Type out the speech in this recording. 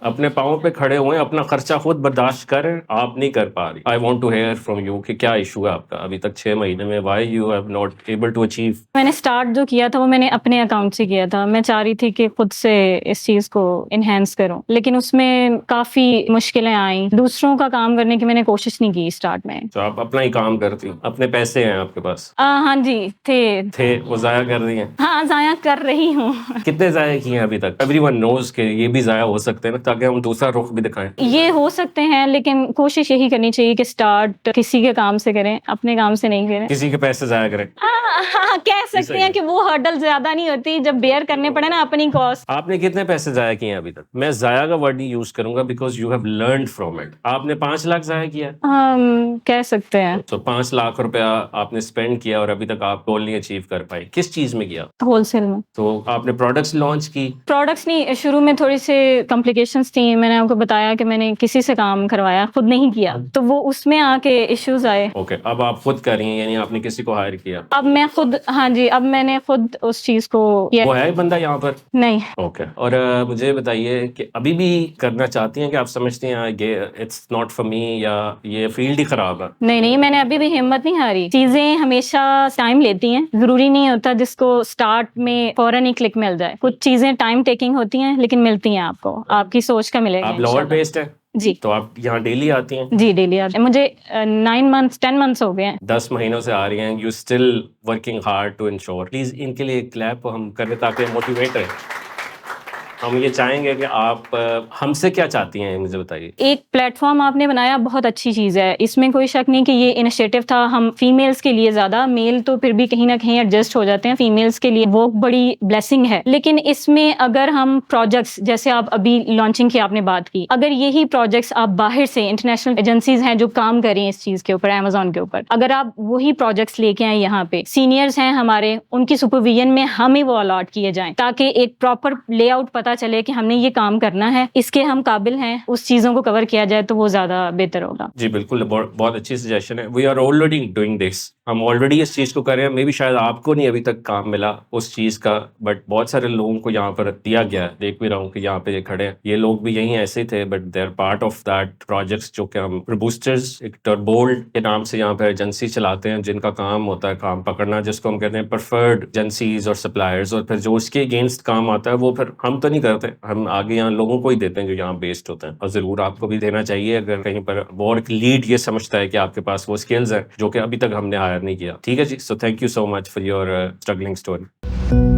اپنے پاؤں پہ کھڑے ہوئے, اپنا خرچہ خود برداشت کریں, آپ نہیں کر پا رہی. I want to hear from you کہ کیا ایشو ہے آپ کا ابھی تک 6 مہینے میں, why you have not able to achieve. میں نے اسٹارٹ جو کیا تھا وہ میں نے اپنے اکاؤنٹ سے کیا تھا. میں چاہ رہی تھی کہ خود سے اس چیز کو انہینس کروں, لیکن اس میں کافی مشکلیں آئیں. دوسروں کا کام کرنے کی میں نے کوشش نہیں کی اسٹارٹ میں. تو آپ اپنا ہی کام کرتی, اپنے پیسے ہیں آپ کے پاس؟ ہاں جی تھے وہ ضائع کر رہی ہیں؟ ہاں ضائع کر رہی ہوں. کتنے ضائع کیے ہیں ابھی تک؟ ایوری ون نوز کہ یہ بھی ضائع ہو سکتے ہیں نا, تاکہ ہم دوسرا رخ بھی دکھائیں. یہ ہو سکتے ہیں, لیکن کوشش یہی کرنی چاہیے کہ اسٹارٹ کسی کے کام سے کریں, اپنے کام سے نہیں کریں. کسی کے پیسے ضائع کریں. ہاں کہہ سکتے ہیں کہ وہ ہرڈل زیادہ نہیں ہوتی جب بیئر کرنے پڑے نا اپنی کاسٹ. آپ نے کتنے پیسے ضائع کیے ہیں ابھی تک؟ میں ضائع کا ورڈ نہیں یوز کروں گا because you have learned from it. آپ نے 5 لاکھ ضائع کیا ہے؟ کہہ سکتے ہیں. تو 5 لاکھ روپیہ آپ نے اسپینڈ کیا اور ابھی تک آپ گول نہیں اچیو کر پائی. کس چیز میں کیا؟ ہول سیل میں. تو آپ نے پروڈکٹس لانچ کی؟ پروڈکٹس نہیں, شروع میں تھوڑی سی کمپلیکیشنز تھیں. میں نے آپ کو بتایا کہ میں نے کسی سے کام کروایا, خود نہیں کیا, تو وہ اس میں آ کے ایشوز آئے. اوکے, اب آپ خود کر رہی ہیں, یعنی آپ نے کسی کو ہائر کیا؟ اب میں خود, ہاں جی, اب میں نے خود اس چیز کو کیا. وہ ہے بندہ یہاں پر؟ نہیں. اوکے. اور مجھے بتائیے کہ ابھی بھی کرنا چاہتی ہیں کہ آپ سمجھتی ہیں اٹس ناٹ فار می, یا یہ فیلڈ ہی خراب ہے؟ نہیں, میں نے ابھی بھی ہمت نہیں ہاری. چیزیں ہمیشہ ٹائم لیتی ہیں, ضروری نہیں ہوتا جس کو اسٹارٹ میں فوراً ہی کلک مل جائے. کچھ چیزیں ٹائم ٹیکنگ ہوتی ہیں, لیکن ملتی ہیں آپ کو, آپ کی سوچ کا ملے گا. آپ لاہور بیسڈ ہیں؟ جی. تو آپ یہاں ڈیلی آتی ہیں؟ جی ڈیلی آتی ہیں. مجھے 10 months ہو گئے ہیں. 10 مہینوں سے آ رہی ہیں. You still working hard to ensure. Please ان کے لیے ایک کلیپ ہم کریں تاکہ موٹیویٹ رہیں. ہم یہ چاہیں گے کہ آپ ہم سے کیا چاہتی ہیں, مجھے بتائیے. ایک پلیٹ فارم آپ نے بنایا, بہت اچھی چیز ہے, اس میں کوئی شک نہیں کہ یہ انیشیٹو تھا. ہم فیمیلز کے لیے زیادہ, میل تو پھر بھی کہیں نہ کہیں ایڈجسٹ ہو جاتے ہیں, فیمیلز کے لیے وہ بڑی بلیسنگ ہے. لیکن اس میں اگر ہم پروجیکٹس, جیسے آپ ابھی لانچنگ کی آپ نے بات کی, اگر یہی پروجیکٹس آپ باہر سے, انٹرنیشنل ایجنسیز ہیں جو کام کر رہی ہیں اس چیز کے اوپر, امیزون کے اوپر, اگر آپ وہی پروجیکٹس لے کے آئیں یہاں پہ, سینئرز ہیں ہمارے, ان کی سپرویژن میں ہمیں وہ الاٹ کیے جائیں, تاکہ ایک پراپر لے آؤٹ پتا چلے کہ ہم نے یہ کام کرنا ہے, اس کے ہم قابل ہیں, اس چیزوں کو کور کیا جائے تو وہ زیادہ بہتر ہوگا. جی بالکل, بہت اچھی سجیشن ہے. We are already doing this. ہم آلریڈی اس چیز کو کر رہے ہیں. میں بھی شاید آپ کو نہیں ابھی تک کام ملا اس چیز کا, بٹ بہت سارے لوگوں کو یہاں پر دیا گیا ہے. دیکھ بھی رہا ہوں کہ یہاں پہ یہ کھڑے ہیں, یہ لوگ بھی یہیں ایسے تھے, but they are part of that projects جو کہ ہم بوسٹرز, ایک ٹربولڈ کے نام سے یہاں پہ ایجنسی چلاتے ہیں, جن کا کام ہوتا ہے کام پکڑنا, جس کو ہم کہتے ہیں پریفرڈ ایجنسیز اور سپلائرز. اور پھر جو اس کے اگینسٹ کام آتا ہے وہ پھر ہم تو نہیں کرتے, ہم آگے یہاں لوگوں کو ہی دیتے ہیں جو یہاں بیسڈ ہوتے ہیں. اور ضرور آپ کو بھی دینا چاہیے اگر کہیں پر وہ لیڈ یہ سمجھتا ہے کہ آپ کے پاس وہ اسکلز ہیں جو کہ ابھی تک ہم نے ہائر نہیں کیا. ٹھیک ہے جی. So thank you so much for your struggling story.